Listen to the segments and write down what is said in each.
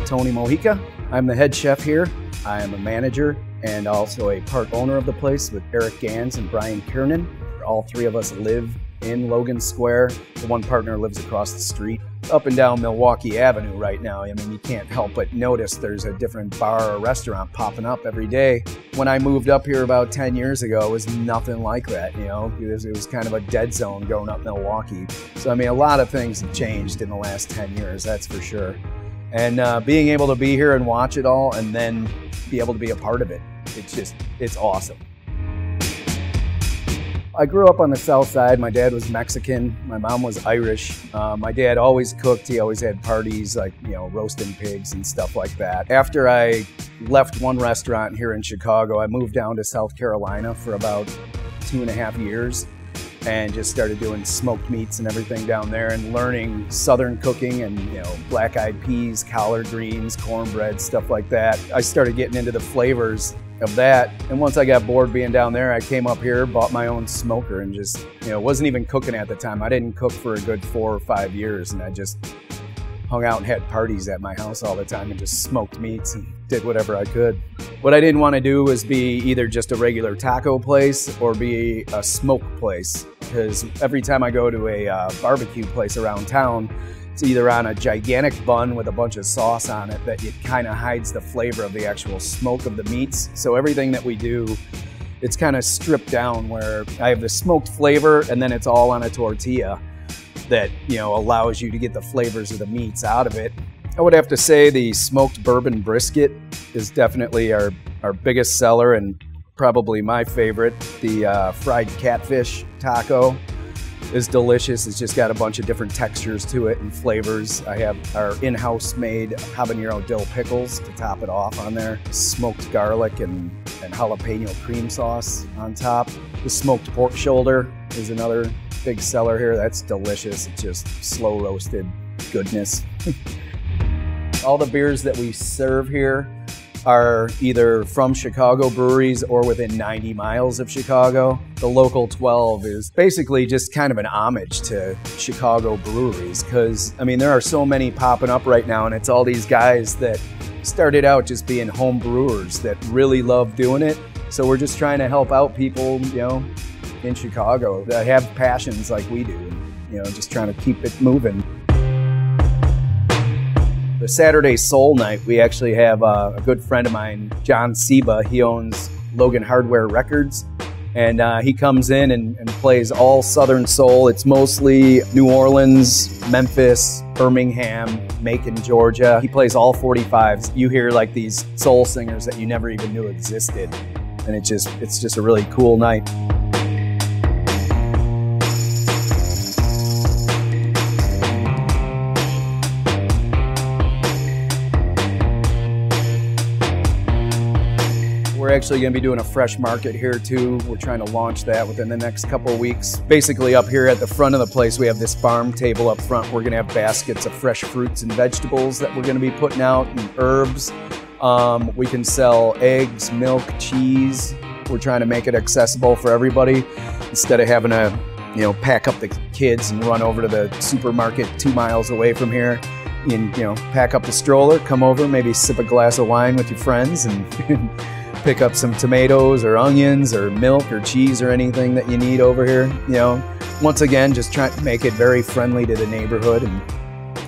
Tony Mojica. I'm the head chef here. I am a manager and also a part owner of the place with Eric Gans and Brian Kiernan. All three of us live in Logan Square. The one partner lives across the street. Up and down Milwaukee Avenue right now, I mean, you can't help but notice there's a different bar or restaurant popping up every day. When I moved up here about 10 years ago, it was nothing like that, you know. It was kind of a dead zone growing up Milwaukee. So, I mean, a lot of things have changed in the last 10 years, that's for sure. And being able to be here and watch it all and then be able to be a part of it, it's awesome. I grew up on the south side. My dad was Mexican. My mom was Irish. My dad always cooked. He always had parties like, you know, roasting pigs and stuff like that. After I left one restaurant here in Chicago, I moved down to South Carolina for about 2.5 years. And just started doing smoked meats and everything down there and learning Southern cooking and, you know, black-eyed peas, collard greens, cornbread, stuff like that. I started getting into the flavors of that. And once I got bored being down there, I came up here, bought my own smoker and just, you know, wasn't even cooking at the time. I didn't cook for a good 4 or 5 years and I just hung out and had parties at my house all the time and just smoked meats and did whatever I could. What I didn't want to do was be either just a regular taco place or be a smoke place, because every time I go to a barbecue place around town, it's either on a gigantic bun with a bunch of sauce on it that it kind of hides the flavor of the actual smoke of the meats. So everything that we do, it's kind of stripped down where I have the smoked flavor and then it's all on a tortilla that, you know, allows you to get the flavors of the meats out of it. I would have to say the smoked bourbon brisket is definitely our biggest seller and probably my favorite. The fried catfish taco is delicious. It's just got a bunch of different textures to it and flavors. I have our in-house made habanero dill pickles to top it off on there. Smoked garlic and jalapeno cream sauce on top. The smoked pork shoulder is another big seller here. That's delicious. It's just slow roasted goodness. All the beers that we serve here are either from Chicago breweries or within 90 miles of Chicago. The local 12 is basically just kind of an homage to Chicago breweries because, I mean, there are so many popping up right now and it's all these guys that started out just being home brewers that really love doing it. So we're just trying to help out people, you know, in Chicago that have passions like we do, you know, just trying to keep it moving. The Saturday Soul Night, we actually have a good friend of mine, John Seba. He owns Logan Hardware Records, and he comes in and plays all Southern soul. It's mostly New Orleans, Memphis, Birmingham, Macon, Georgia. He plays all 45s. You hear like these soul singers that you never even knew existed, and it's just a really cool night. We're actually going to be doing a fresh market here too. We're trying to launch that within the next couple of weeks. Basically up here at the front of the place, we have this farm table up front. We're going to have baskets of fresh fruits and vegetables that we're going to be putting out and herbs. We can sell eggs, milk, cheese. We're trying to make it accessible for everybody instead of having to, you know, pack up the kids and run over to the supermarket 2 miles away from here. And, you know, pack up the stroller, come over, maybe sip a glass of wine with your friends and pick up some tomatoes or onions or milk or cheese or anything that you need over here. You know, once again, just trying to make it very friendly to the neighborhood. And,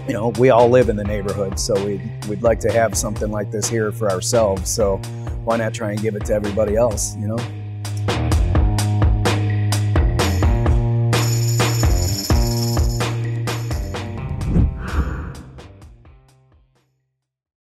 you know, we all live in the neighborhood, so we'd like to have something like this here for ourselves. So why not try and give it to everybody else, you know?